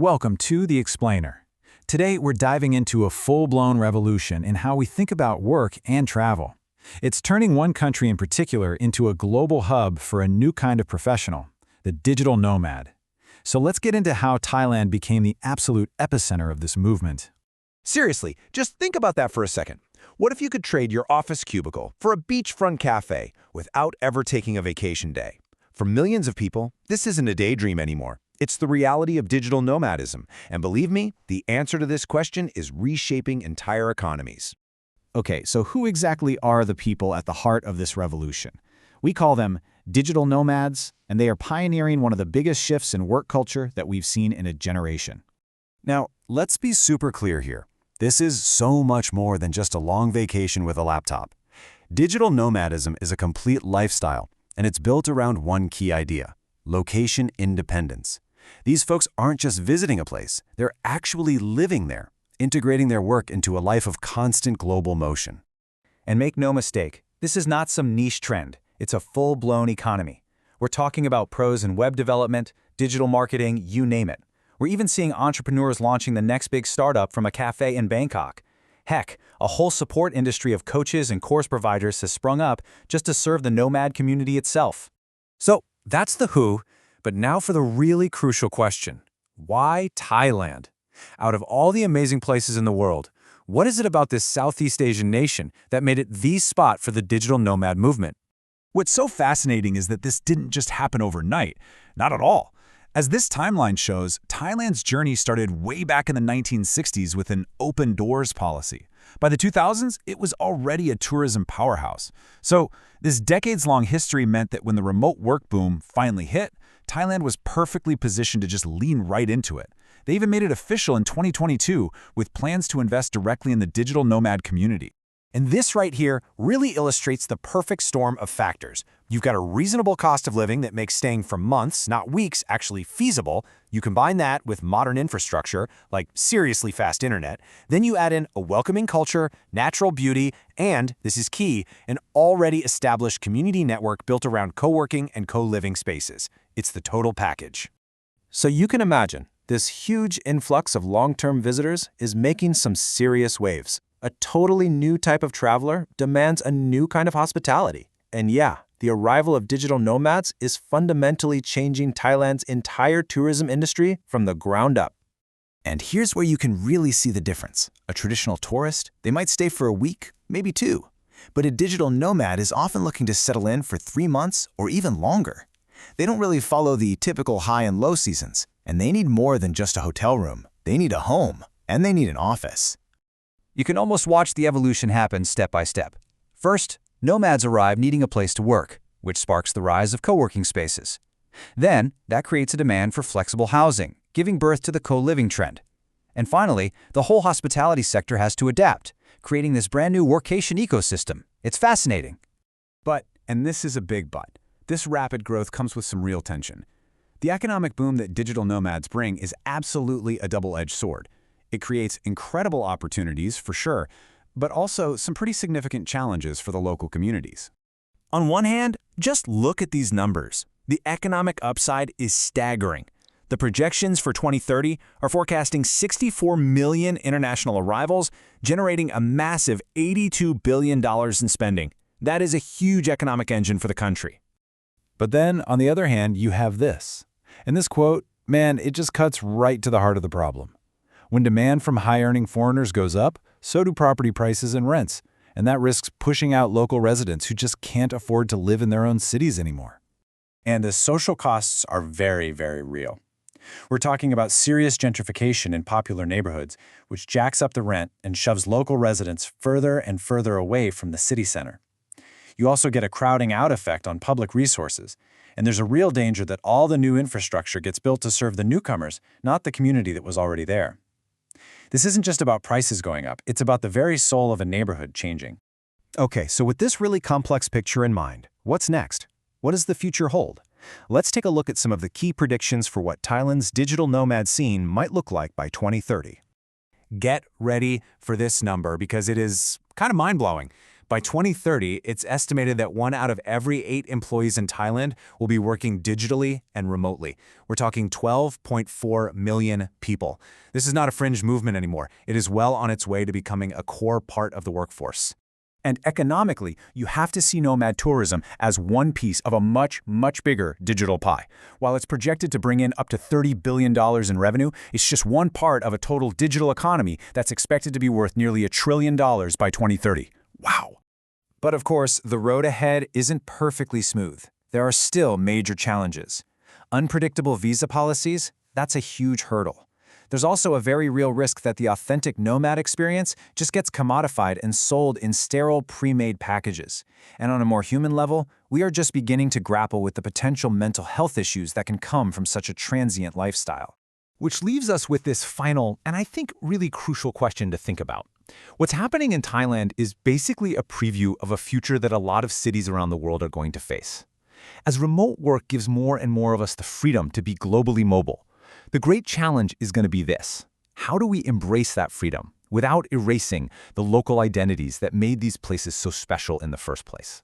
Welcome to The Explainer. Today, we're diving into a full-blown revolution in how we think about work and travel. It's turning one country in particular into a global hub for a new kind of professional, the digital nomad. So let's get into how Thailand became the absolute epicenter of this movement. Seriously, just think about that for a second. What if you could trade your office cubicle for a beachfront cafe without ever taking a vacation day? For millions of people, this isn't a daydream anymore. It's the reality of digital nomadism. And believe me, the answer to this question is reshaping entire economies. Okay, so who exactly are the people at the heart of this revolution? We call them digital nomads, and they are pioneering one of the biggest shifts in work culture that we've seen in a generation. Now, let's be super clear here. This is so much more than just a long vacation with a laptop. Digital nomadism is a complete lifestyle, and it's built around one key idea: location independence. These folks aren't just visiting a place, they're actually living there, integrating their work into a life of constant global motion. And make no mistake, this is not some niche trend. It's a full-blown economy. We're talking about pros in web development, digital marketing, you name it. We're even seeing entrepreneurs launching the next big startup from a cafe in Bangkok. Heck, a whole support industry of coaches and course providers has sprung up just to serve the nomad community itself. So, that's the who, but now for the really crucial question. Why Thailand? Out of all the amazing places in the world, what is it about this Southeast Asian nation that made it the spot for the digital nomad movement? What's so fascinating is that this didn't just happen overnight. Not at all. As this timeline shows, Thailand's journey started way back in the 1960s with an open doors policy. By the 2000s, it was already a tourism powerhouse. So this decades-long history meant that when the remote work boom finally hit, Thailand was perfectly positioned to just lean right into it. They even made it official in 2022 with plans to invest directly in the digital nomad community. And this right here really illustrates the perfect storm of factors. You've got a reasonable cost of living that makes staying for months, not weeks, actually feasible. You combine that with modern infrastructure, like seriously fast internet. Then you add in a welcoming culture, natural beauty, and, this is key, an already established community network built around co-working and co-living spaces. It's the total package. So you can imagine, this huge influx of long-term visitors is making some serious waves. A totally new type of traveler demands a new kind of hospitality. And yeah, the arrival of digital nomads is fundamentally changing Thailand's entire tourism industry from the ground up. And here's where you can really see the difference. A traditional tourist, they might stay for a week, maybe two. But a digital nomad is often looking to settle in for 3 months or even longer. They don't really follow the typical high and low seasons, and they need more than just a hotel room. They need a home, and they need an office. You can almost watch the evolution happen step by step. First, nomads arrive needing a place to work, which sparks the rise of co-working spaces. Then, that creates a demand for flexible housing, giving birth to the co-living trend. And finally, the whole hospitality sector has to adapt, creating this brand new workation ecosystem. It's fascinating. But, and this is a big but, this rapid growth comes with some real tension. The economic boom that digital nomads bring is absolutely a double-edged sword. It creates incredible opportunities, for sure, but also some pretty significant challenges for the local communities. On one hand, just look at these numbers. The economic upside is staggering. The projections for 2030 are forecasting 64 million international arrivals, generating a massive $82 billion in spending. That is a huge economic engine for the country. But then, on the other hand, you have this. And this quote, man, it just cuts right to the heart of the problem. When demand from high-earning foreigners goes up, so do property prices and rents, and that risks pushing out local residents who just can't afford to live in their own cities anymore. And the social costs are very, very real. We're talking about serious gentrification in popular neighborhoods, which jacks up the rent and shoves local residents further and further away from the city center. You also get a crowding out effect on public resources, and there's a real danger that all the new infrastructure gets built to serve the newcomers, not the community that was already there. This isn't just about prices going up, it's about the very soul of a neighborhood changing. Okay, so with this really complex picture in mind, what's next? What does the future hold? Let's take a look at some of the key predictions for what Thailand's digital nomad scene might look like by 2030. Get ready for this number because it is kind of mind-blowing. By 2030, it's estimated that 1 out of every 8 employees in Thailand will be working digitally and remotely. We're talking 12.4 million people. This is not a fringe movement anymore. It is well on its way to becoming a core part of the workforce. And economically, you have to see nomad tourism as one piece of a much, much bigger digital pie. While it's projected to bring in up to $30 billion in revenue, it's just one part of a total digital economy that's expected to be worth nearly $1 trillion by 2030. Wow! But of course, the road ahead isn't perfectly smooth. There are still major challenges. Unpredictable visa policies, that's a huge hurdle. There's also a very real risk that the authentic nomad experience just gets commodified and sold in sterile pre-made packages. And on a more human level, we are just beginning to grapple with the potential mental health issues that can come from such a transient lifestyle. Which leaves us with this final, and I think really crucial question to think about. What's happening in Thailand is basically a preview of a future that a lot of cities around the world are going to face. As remote work gives more and more of us the freedom to be globally mobile, the great challenge is going to be this. How do we embrace that freedom without erasing the local identities that made these places so special in the first place?